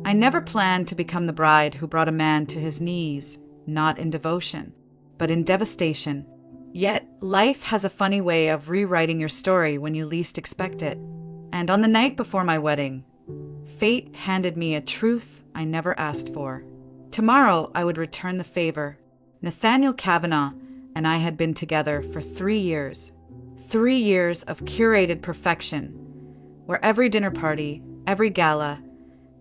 I never planned to become the bride who brought a man to his knees, not in devotion, but in devastation. Yet, life has a funny way of rewriting your story when you least expect it. And on the night before my wedding, fate handed me a truth I never asked for. Tomorrow I would return the favor. Nathaniel Kavanagh and I had been together for 3 years. 3 years of curated perfection, where every dinner party, every gala,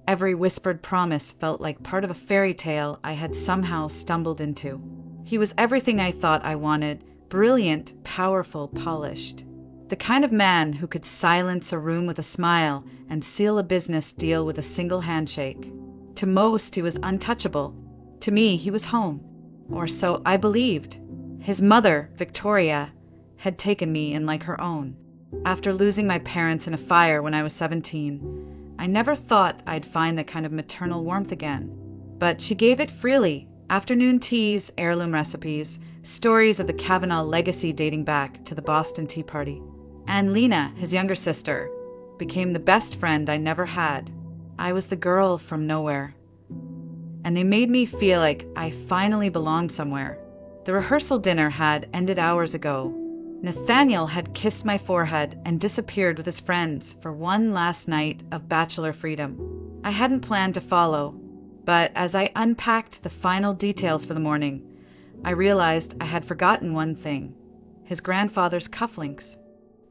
every whispered promise felt like part of a fairy tale I had somehow stumbled into. He was everything I thought I wanted, brilliant, powerful, polished. The kind of man who could silence a room with a smile and seal a business deal with a single handshake. To most, he was untouchable. To me, he was home. Or so I believed. His mother, Victoria, had taken me in like her own. After losing my parents in a fire when I was 17, I never thought I'd find that kind of maternal warmth again. But she gave it freely. Afternoon teas, heirloom recipes, stories of the Kavanagh legacy dating back to the Boston Tea Party. And Lena, his younger sister, became the best friend I never had. I was the girl from nowhere. And they made me feel like I finally belonged somewhere. The rehearsal dinner had ended hours ago. Nathaniel had kissed my forehead and disappeared with his friends for one last night of bachelor freedom. I hadn't planned to follow, but as I unpacked the final details for the morning, I realized I had forgotten one thing: his grandfather's cufflinks.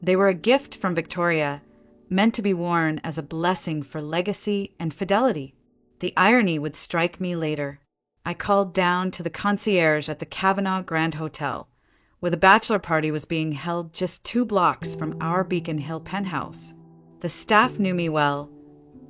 They were a gift from Victoria, meant to be worn as a blessing for legacy and fidelity. The irony would strike me later. I called down to the concierge at the Kavanagh Grand Hotel, where the bachelor party was being held just 2 blocks from our Beacon Hill penthouse. The staff knew me well.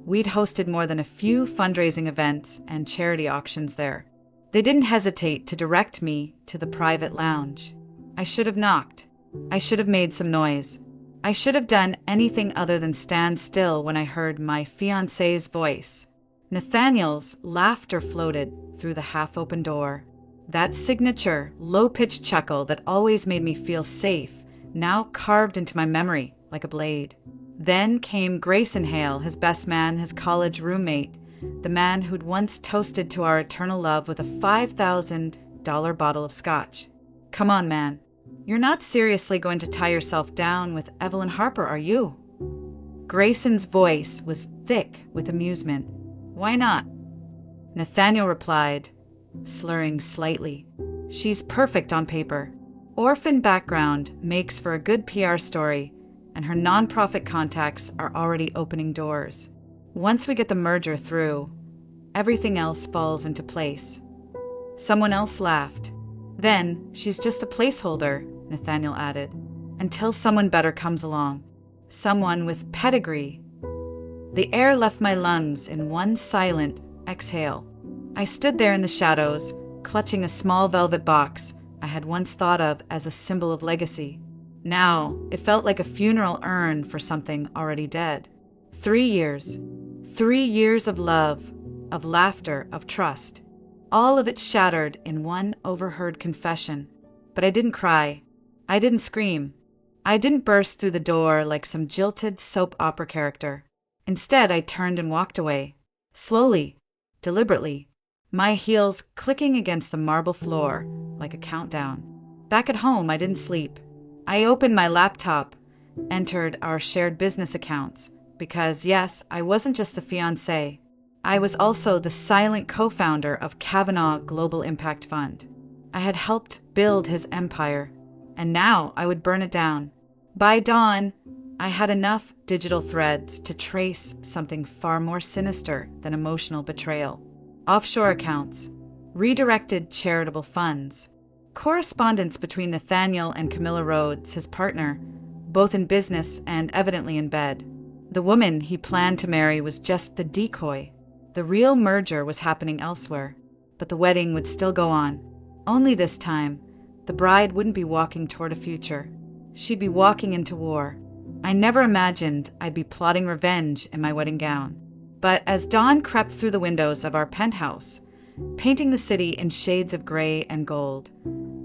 We'd hosted more than a few fundraising events and charity auctions there. They didn't hesitate to direct me to the private lounge. I should have knocked. I should have made some noise. I should have done anything other than stand still when I heard my fiancé's voice. Nathaniel's laughter floated through the half-open door. That signature, low-pitched chuckle that always made me feel safe, now carved into my memory like a blade. Then came Grayson Hale, his best man, his college roommate, the man who'd once toasted to our eternal love with a $5,000 bottle of scotch. Come on, man. You're not seriously going to tie yourself down with Evelyn Harper, are you? Grayson's voice was thick with amusement. Why not? Nathaniel replied, slurring slightly. She's perfect on paper. Orphan background makes for a good PR story, and her nonprofit contacts are already opening doors. Once we get the merger through, everything else falls into place. Someone else laughed. Then, she's just a placeholder, Nathaniel added, until someone better comes along. Someone with pedigree. The air left my lungs in one silent exhale. I stood there in the shadows, clutching a small velvet box I had once thought of as a symbol of legacy. Now, it felt like a funeral urn for something already dead. 3 years. 3 years of love, of laughter, of trust. All of it shattered in one overheard confession. But I didn't cry. I didn't scream. I didn't burst through the door like some jilted soap opera character. Instead, I turned and walked away. Slowly, deliberately, my heels clicking against the marble floor like a countdown. Back at home, I didn't sleep. I opened my laptop, entered our shared business accounts, because, yes, I wasn't just the fiancé. I was also the silent co-founder of Kavanagh Global Impact Fund. I had helped build his empire, and now I would burn it down. By dawn, I had enough digital threads to trace something far more sinister than emotional betrayal. Offshore accounts, redirected charitable funds, correspondence between Nathaniel and Camilla Rhodes, his partner, both in business and evidently in bed. The woman he planned to marry was just the decoy. The real merger was happening elsewhere, but the wedding would still go on. Only this time, the bride wouldn't be walking toward a future. She'd be walking into war. I never imagined I'd be plotting revenge in my wedding gown. But as dawn crept through the windows of our penthouse, painting the city in shades of gray and gold,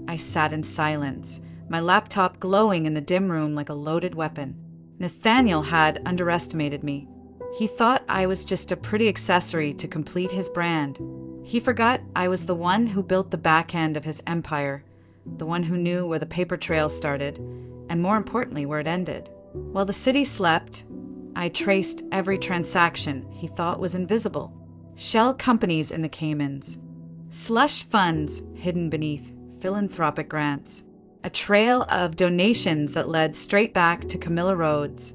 I sat in silence, my laptop glowing in the dim room like a loaded weapon. Nathaniel had underestimated me. He thought I was just a pretty accessory to complete his brand. He forgot I was the one who built the back end of his empire, the one who knew where the paper trail started, and more importantly, where it ended. While the city slept, I traced every transaction he thought was invisible. Shell companies in the Caymans, slush funds hidden beneath philanthropic grants, a trail of donations that led straight back to Camilla Rhodes,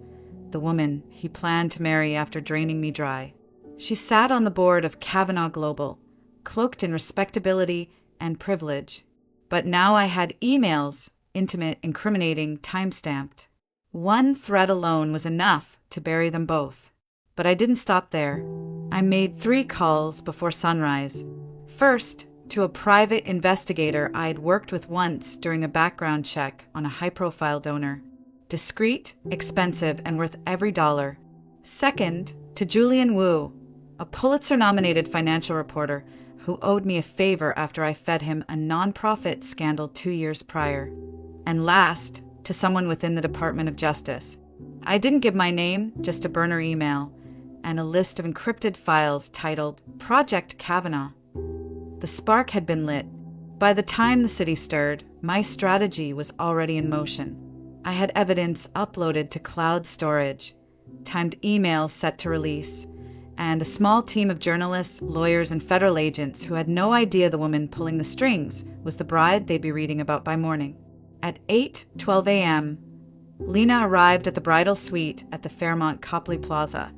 the woman he planned to marry after draining me dry. She sat on the board of Kavanaugh Global, cloaked in respectability and privilege. But now I had emails, intimate, incriminating, time-stamped. One thread alone was enough to bury them both. But I didn't stop there. I made 3 calls before sunrise. First, to a private investigator I had worked with once during a background check on a high-profile donor. Discreet, expensive, and worth every dollar. Second, to Julian Wu, a Pulitzer-nominated financial reporter who owed me a favor after I fed him a nonprofit scandal 2 years prior. And last, to someone within the Department of Justice. I didn't give my name, just a burner email, and a list of encrypted files titled Project Kavanaugh. The spark had been lit. By the time the city stirred, my strategy was already in motion. I had evidence uploaded to cloud storage, timed emails set to release, and a small team of journalists, lawyers, and federal agents who had no idea the woman pulling the strings was the bride they'd be reading about by morning. At 8:12 a.m., Lena arrived at the bridal suite at the Fairmont Copley Plaza,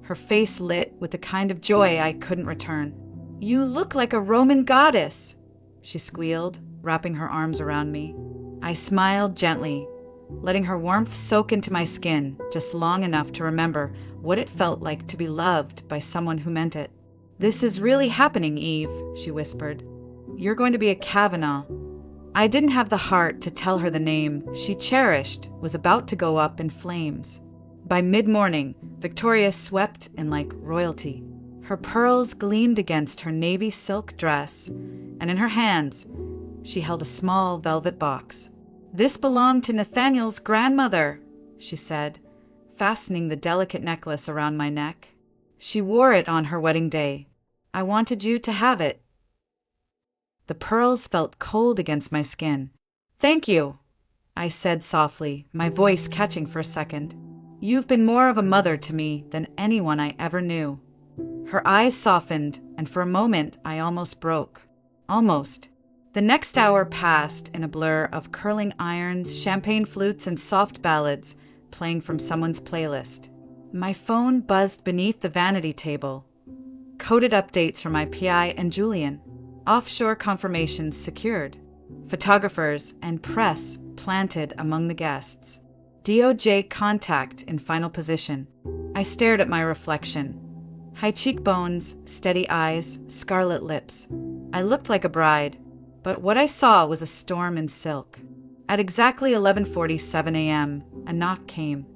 her face lit with the kind of joy I couldn't return. "You look like a Roman goddess," she squealed, wrapping her arms around me. I smiled gently, letting her warmth soak into my skin just long enough to remember what it felt like to be loved by someone who meant it. "This is really happening, Eve," she whispered. "You're going to be a Kavanaugh." I didn't have the heart to tell her the name she cherished was about to go up in flames. By mid-morning, Victoria swept in like royalty. Her pearls gleamed against her navy silk dress, and in her hands, she held a small velvet box. "This belonged to Nathaniel's grandmother," she said, fastening the delicate necklace around my neck. "She wore it on her wedding day. I wanted you to have it." The pearls felt cold against my skin. "Thank you," I said softly, my voice catching for a second. "You've been more of a mother to me than anyone I ever knew." Her eyes softened, and for a moment I almost broke. Almost. The next hour passed in a blur of curling irons, champagne flutes, and soft ballads playing from someone's playlist. My phone buzzed beneath the vanity table. Coded updates from my PI and Julian. Offshore confirmations secured. Photographers and press planted among the guests. DOJ contact in final position. I stared at my reflection. High cheekbones, steady eyes, scarlet lips. I looked like a bride, but what I saw was a storm in silk. At exactly 11:47 a.m., a knock came.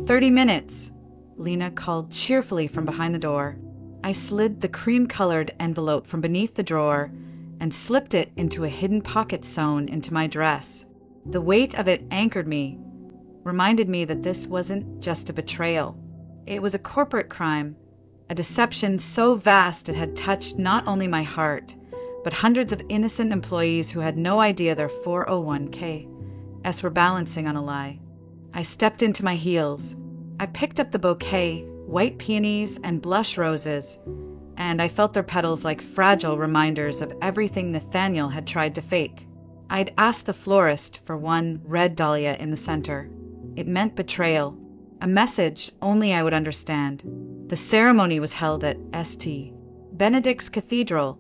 30 minutes, Lena called cheerfully from behind the door. I slid the cream-colored envelope from beneath the drawer and slipped it into a hidden pocket sewn into my dress. The weight of it anchored me, reminded me that this wasn't just a betrayal. It was a corporate crime, a deception so vast it had touched not only my heart, but hundreds of innocent employees who had no idea their 401(k)s were balancing on a lie. I stepped into my heels. I picked up the bouquet, white peonies and blush roses, and I felt their petals like fragile reminders of everything Nathaniel had tried to fake. I'd asked the florist for one red dahlia in the center. It meant betrayal, a message only I would understand. The ceremony was held at St. Benedict's Cathedral,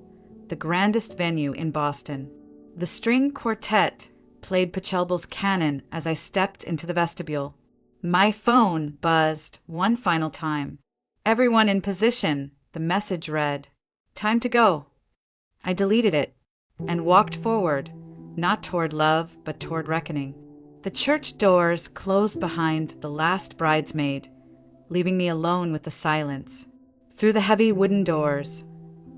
the grandest venue in Boston. The string quartet played Pachelbel's canon as I stepped into the vestibule. My phone buzzed one final time. "Everyone in position," the message read. "Time to go." I deleted it and walked forward, not toward love, but toward reckoning. The church doors closed behind the last bridesmaid, leaving me alone with the silence. Through the heavy wooden doors,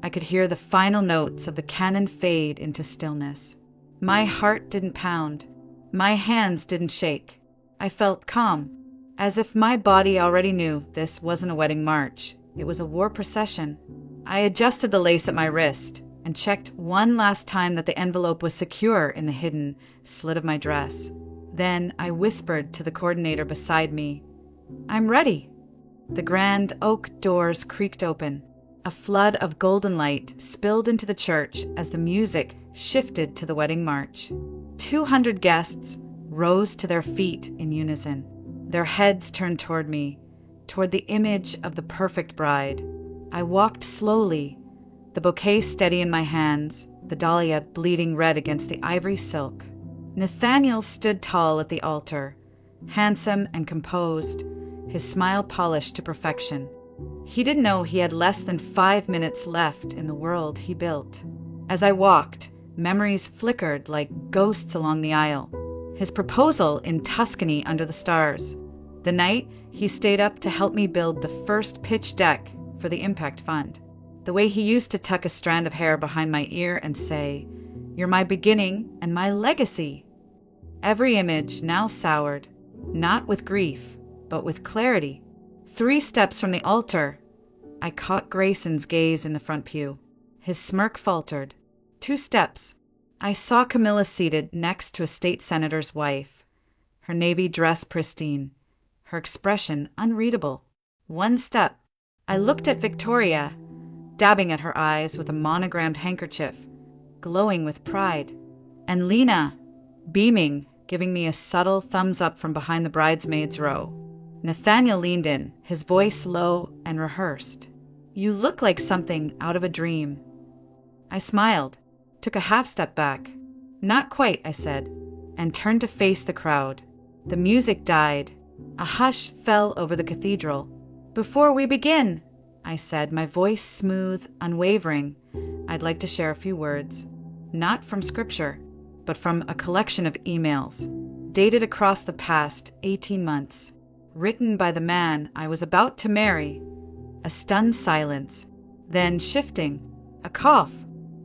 I could hear the final notes of the canon fade into stillness. My heart didn't pound. My hands didn't shake. I felt calm. As if my body already knew this wasn't a wedding march, it was a war procession. I adjusted the lace at my wrist and checked one last time that the envelope was secure in the hidden slit of my dress. Then I whispered to the coordinator beside me, "I'm ready." The grand oak doors creaked open. A flood of golden light spilled into the church as the music shifted to the wedding march. 200 guests rose to their feet in unison, their heads turned toward me, toward the image of the perfect bride. I walked slowly, the bouquet steady in my hands, the dahlia bleeding red against the ivory silk. Nathaniel stood tall at the altar, handsome and composed, his smile polished to perfection. He didn't know he had less than 5 minutes left in the world he built. As I walked, memories flickered like ghosts along the aisle. His proposal in Tuscany under the stars. The night he stayed up to help me build the first pitch deck for the Impact Fund. The way he used to tuck a strand of hair behind my ear and say, "You're my beginning and my legacy." Every image now soured, not with grief, but with clarity. 3 steps from the altar, I caught Grayson's gaze in the front pew. His smirk faltered. 2 steps. I saw Camilla seated next to a state senator's wife, her navy dress pristine, her expression unreadable. 1 step. I looked at Victoria, dabbing at her eyes with a monogrammed handkerchief, glowing with pride, and Lena, beaming, giving me a subtle thumbs up from behind the bridesmaids' row. Nathaniel leaned in, his voice low and rehearsed. "You look like something out of a dream." I smiled, took a half step back. "Not quite," I said, and turned to face the crowd. The music died. A hush fell over the cathedral. "Before we begin," I said, my voice smooth, unwavering, "I'd like to share a few words. Not from scripture, but from a collection of emails, dated across the past 18 months, written by the man I was about to marry." A stunned silence, then shifting, a cough.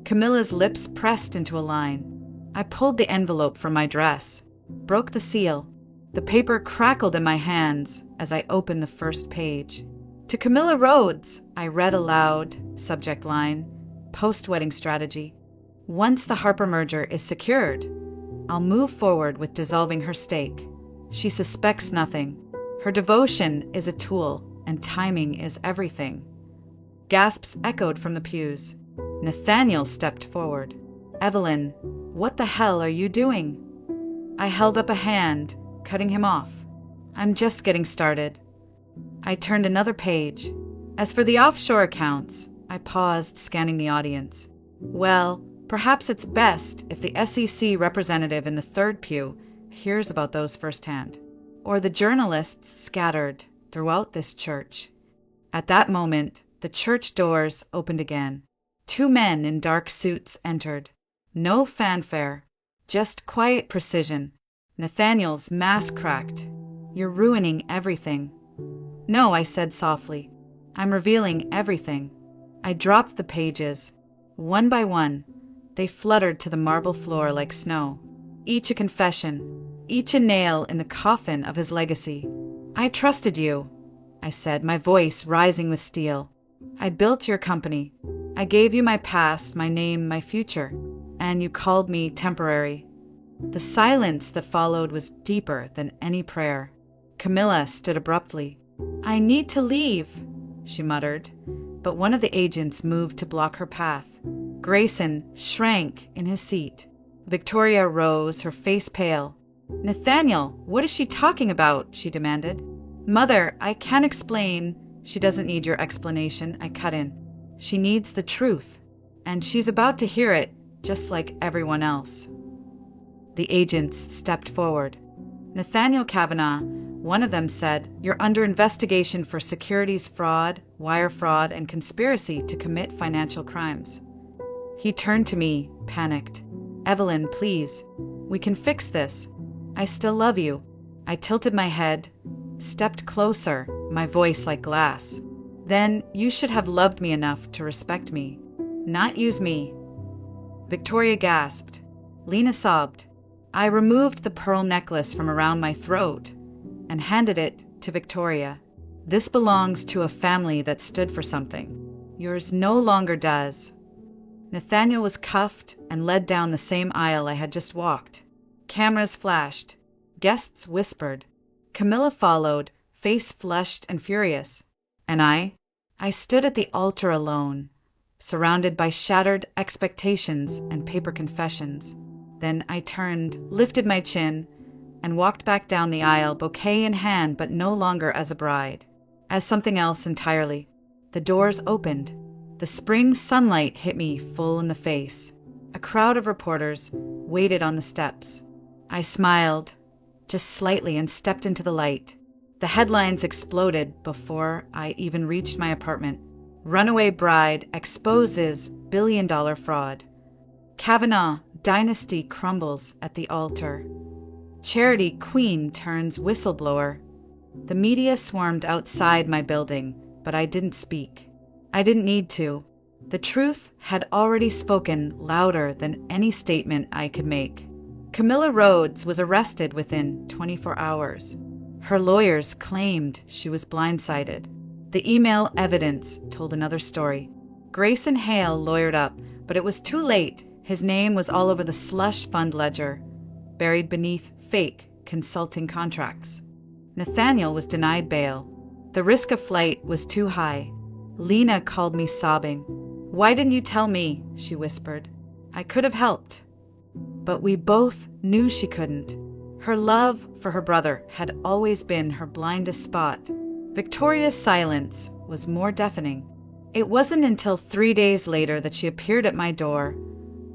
Camilla's lips pressed into a line. I pulled the envelope from my dress, broke the seal. The paper crackled in my hands as I opened the first page. "To Camilla Rhodes," I read aloud, subject line, "Post-wedding strategy. Once the Harper merger is secured, I'll move forward with dissolving her stake. She suspects nothing. Her devotion is a tool, and timing is everything." Gasps echoed from the pews. Nathaniel stepped forward. "Evelyn, what the hell are you doing?" I held up a hand, cutting him off. "I'm just getting started." I turned another page. As for the offshore accounts, I paused, scanning the audience. Well, perhaps it's best if the SEC representative in the third pew hears about those firsthand, or the journalists scattered throughout this church. At that moment, the church doors opened again. 2 men in dark suits entered. No fanfare, just quiet precision. Nathaniel's mask cracked. "You're ruining everything." "No," I said softly. "I'm revealing everything." I dropped the pages. One by one, they fluttered to the marble floor like snow. Each a confession, each a nail in the coffin of his legacy. "I trusted you," I said, my voice rising with steel. "I built your company. I gave you my past, my name, my future, and you called me temporary." The silence that followed was deeper than any prayer. Camilla stood abruptly. "I need to leave," she muttered, but one of the agents moved to block her path. Grayson shrank in his seat. Victoria rose, her face pale. "Nathaniel, what is she talking about?" she demanded. "Mother, I can't explain." "She doesn't need your explanation," I cut in. "She needs the truth, and she's about to hear it, just like everyone else." The agents stepped forward. "Nathaniel Kavanagh," one of them said, "you're under investigation for securities fraud, wire fraud, and conspiracy to commit financial crimes." He turned to me, panicked. "Evelyn, please. We can fix this. I still love you." I tilted my head, stepped closer, my voice like glass. "Then you should have loved me enough to respect me, not use me." Victoria gasped. Lena sobbed. I removed the pearl necklace from around my throat and handed it to Victoria. This belongs to a family that stood for something. Yours no longer does. Nathaniel was cuffed and led down the same aisle I had just walked. Cameras flashed. Guests whispered. Camilla followed, face flushed and furious. And I stood at the altar alone, surrounded by shattered expectations and paper confessions. Then I turned, lifted my chin, and walked back down the aisle, bouquet in hand, but no longer as a bride, as something else entirely. The doors opened. The spring sunlight hit me full in the face. A crowd of reporters waited on the steps. I smiled, just slightly, and stepped into the light. The headlines exploded before I even reached my apartment. Runaway bride exposes billion-dollar fraud. Kavanaugh dynasty crumbles at the altar. Charity queen turns whistleblower. The media swarmed outside my building, but I didn't speak. I didn't need to. The truth had already spoken louder than any statement I could make. Camilla Rhodes was arrested within 24 hours. Her lawyers claimed she was blindsided. The email evidence told another story. Grayson Hale lawyered up, but it was too late. His name was all over the slush fund ledger, buried beneath fake consulting contracts. Nathaniel was denied bail. The risk of flight was too high. Lena called me sobbing. "Why didn't you tell me?" she whispered. I could have helped. But we both knew she couldn't. Her love for her brother had always been her blindest spot. Victoria's silence was more deafening. It wasn't until 3 days later that she appeared at my door,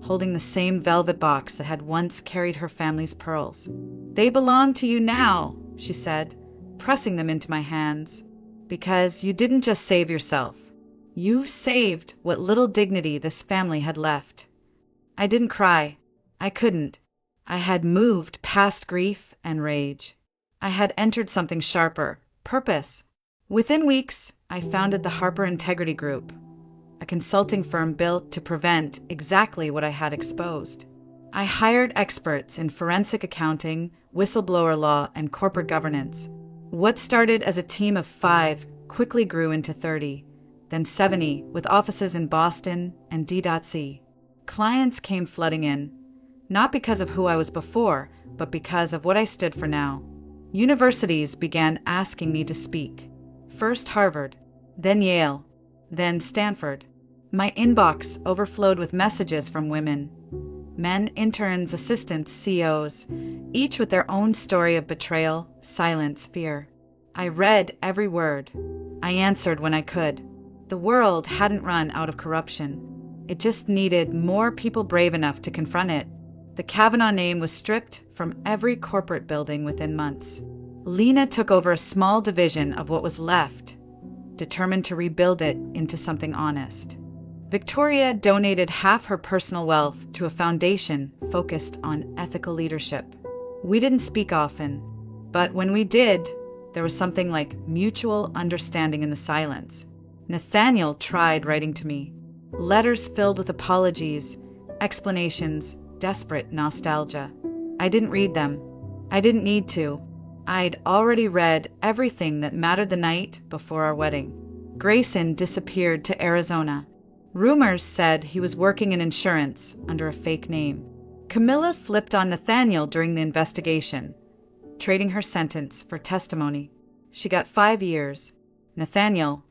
holding the same velvet box that had once carried her family's pearls. "They belong to you now," she said, pressing them into my hands. "Because you didn't just save yourself. You saved what little dignity this family had left." I didn't cry. I couldn't. I had moved past grief and rage. I had entered something sharper, purpose. Within weeks, I founded the Harper Integrity Group, a consulting firm built to prevent exactly what I had exposed. I hired experts in forensic accounting, whistleblower law, and corporate governance. What started as a team of 5 quickly grew into 30, then 70, with offices in Boston and D.C. Clients came flooding in, not because of who I was before, but because of what I stood for now. Universities began asking me to speak. First Harvard, then Yale, then Stanford. My inbox overflowed with messages from women. Men, interns, assistants, CEOs, each with their own story of betrayal, silence, fear. I read every word. I answered when I could. The world hadn't run out of corruption. It just needed more people brave enough to confront it. The Kavanaugh name was stripped from every corporate building within months. Lena took over a small division of what was left, determined to rebuild it into something honest. Victoria donated half her personal wealth to a foundation focused on ethical leadership. We didn't speak often, but when we did, there was something like mutual understanding in the silence. Nathaniel tried writing to me. Letters filled with apologies, explanations, desperate nostalgia. I didn't read them. I didn't need to. I'd already read everything that mattered the night before our wedding. Grayson disappeared to Arizona. Rumors said he was working in insurance under a fake name. Camilla flipped on Nathaniel during the investigation, trading her sentence for testimony. She got 5 years. Nathaniel,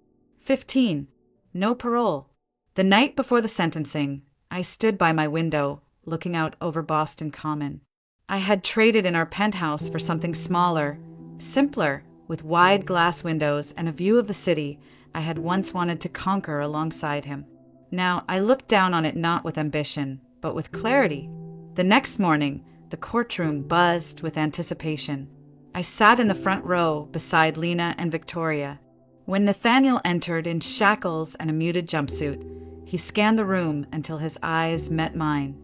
15. No parole. The night before the sentencing, I stood by my window, looking out over Boston Common. I had traded in our penthouse for something smaller, simpler, with wide glass windows and a view of the city I had once wanted to conquer alongside him. Now I looked down on it not with ambition, but with clarity. The next morning, the courtroom buzzed with anticipation. I sat in the front row beside Lena and Victoria. When Nathaniel entered in shackles and a muted jumpsuit, he scanned the room until his eyes met mine.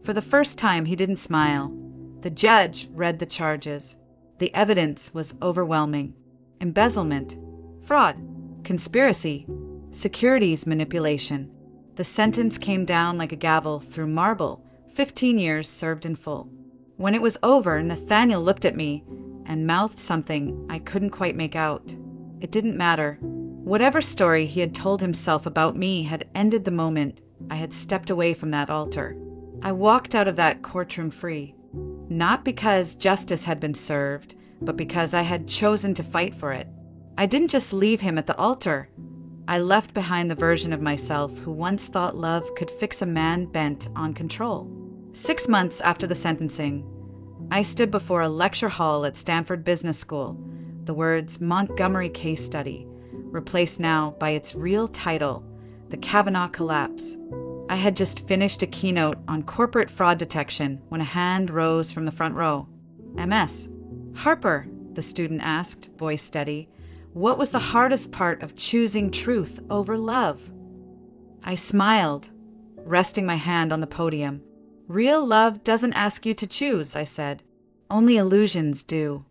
For the first time, he didn't smile. The judge read the charges. The evidence was overwhelming. Embezzlement, fraud, conspiracy, securities manipulation. The sentence came down like a gavel through marble, 15 years served in full. When it was over, Nathaniel looked at me, and mouthed something I couldn't quite make out. It didn't matter. Whatever story he had told himself about me had ended the moment I had stepped away from that altar. I walked out of that courtroom free, not because justice had been served, but because I had chosen to fight for it. I didn't just leave him at the altar. I left behind the version of myself who once thought love could fix a man bent on control. 6 months after the sentencing, I stood before a lecture hall at Stanford Business School, the words Montgomery Case Study, replaced now by its real title, The Kavanaugh Collapse. I had just finished a keynote on corporate fraud detection when a hand rose from the front row. MS. Harper, the student asked, voice steady, what was the hardest part of choosing truth over love? I smiled, resting my hand on the podium. Real love doesn't ask you to choose, I said. Only illusions do.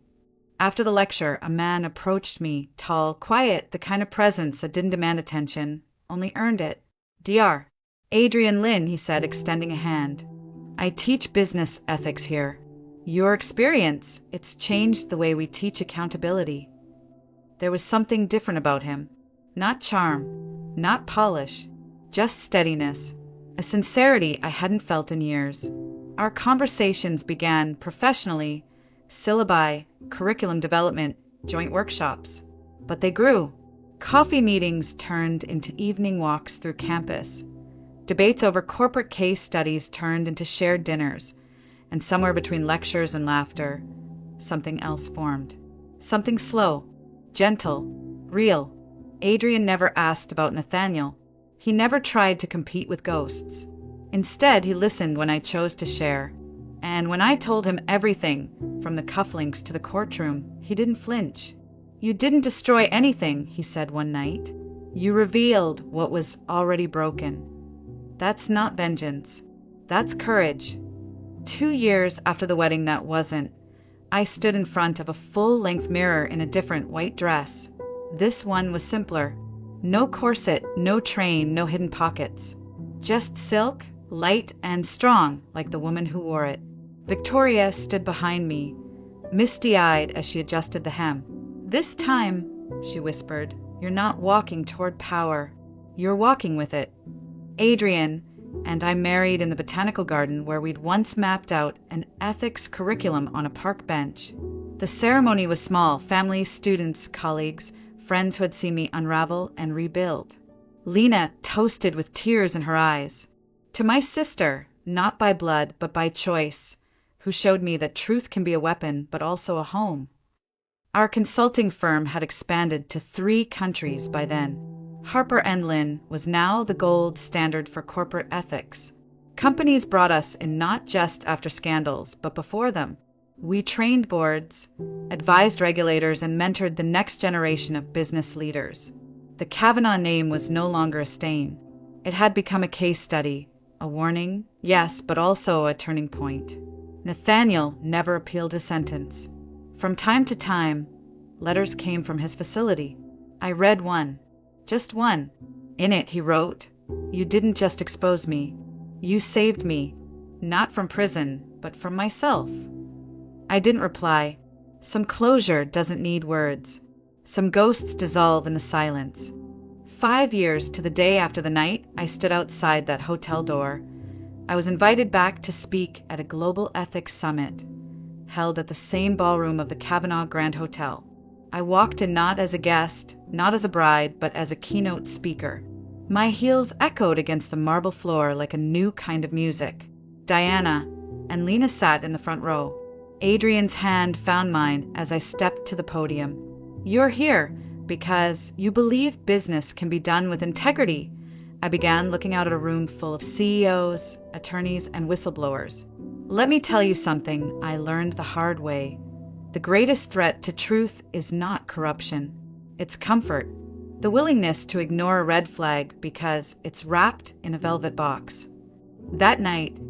After the lecture, a man approached me, tall, quiet, the kind of presence that didn't demand attention, only earned it. Dr. Adrian Lin, he said, extending a hand. I teach business ethics here. Your experience, it's changed the way we teach accountability. There was something different about him. Not charm, not polish, just steadiness. A sincerity I hadn't felt in years. Our conversations began professionally, syllabi, curriculum development, joint workshops. But they grew. Coffee meetings turned into evening walks through campus. Debates over corporate case studies turned into shared dinners. And somewhere between lectures and laughter, something else formed. Something slow, gentle, real. Adrian never asked about Nathaniel. He never tried to compete with ghosts. Instead, he listened when I chose to share. And when I told him everything, from the cufflinks to the courtroom, he didn't flinch. You didn't destroy anything, he said one night. You revealed what was already broken. That's not vengeance. That's courage. 2 years after the wedding that wasn't, I stood in front of a full-length mirror in a different white dress. This one was simpler. No corset, no train, no hidden pockets. Just silk, light and strong, like the woman who wore it. Victoria stood behind me, misty-eyed as she adjusted the hem. This time, she whispered, you're not walking toward power. You're walking with it. Adrian and I married in the botanical garden where we'd once mapped out an ethics curriculum on a park bench. The ceremony was small, families, students, colleagues, friends who had seen me unravel and rebuild. Lena toasted with tears in her eyes. To my sister, not by blood, but by choice, who showed me that truth can be a weapon, but also a home. Our consulting firm had expanded to 3 countries by then. Harper & Lin was now the gold standard for corporate ethics. Companies brought us in not just after scandals, but before them. We trained boards, advised regulators, and mentored the next generation of business leaders. The Kavanaugh name was no longer a stain. It had become a case study, a warning, yes, but also a turning point. Nathaniel never appealed his sentence. From time to time, letters came from his facility. I read one. Just one. In it, he wrote, "You didn't just expose me. You saved me, not from prison, but from myself." I didn't reply. Some closure doesn't need words. Some ghosts dissolve in the silence. 5 years to the day after the night I stood outside that hotel door, I was invited back to speak at a global ethics summit, held at the same ballroom of the Kavanaugh Grand Hotel. I walked in not as a guest, not as a bride, but as a keynote speaker. My heels echoed against the marble floor like a new kind of music. Diana and Lena sat in the front row. Adrian's hand found mine as I stepped to the podium. "You're here because you believe business can be done with integrity." I began, looking out at a room full of CEOs, attorneys, and whistleblowers. Let me tell you something I learned the hard way. The greatest threat to truth is not corruption. It's comfort. The willingness to ignore a red flag because it's wrapped in a velvet box. That night,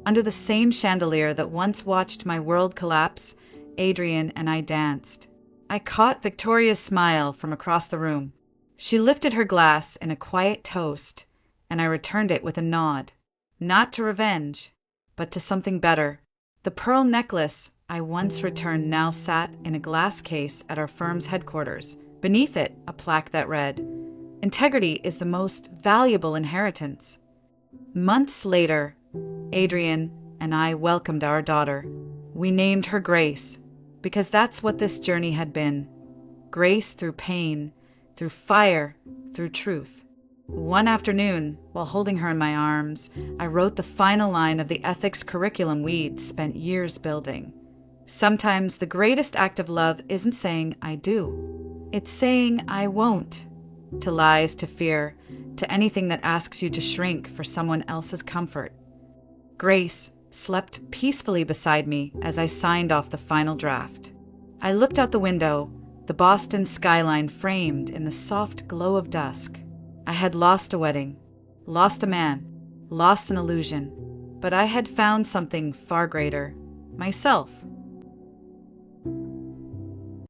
under the same chandelier that once watched my world collapse, Adrian and I danced. I caught Victoria's smile from across the room. She lifted her glass in a quiet toast, and I returned it with a nod. Not to revenge, but to something better. The pearl necklace I once returned now sat in a glass case at our firm's headquarters. Beneath it, a plaque that read, "Integrity is the most valuable inheritance." Months later, Adrian and I welcomed our daughter. We named her Grace, because that's what this journey had been. Grace through pain, through fire, through truth. One afternoon, while holding her in my arms, I wrote the final line of the ethics curriculum we'd spent years building. Sometimes the greatest act of love isn't saying I do. It's saying I won't. To lies, to fear, to anything that asks you to shrink for someone else's comfort. Grace slept peacefully beside me as I signed off the final draft. I looked out the window, the Boston skyline framed in the soft glow of dusk. I had lost a wedding, lost a man, lost an illusion, but I had found something far greater, myself.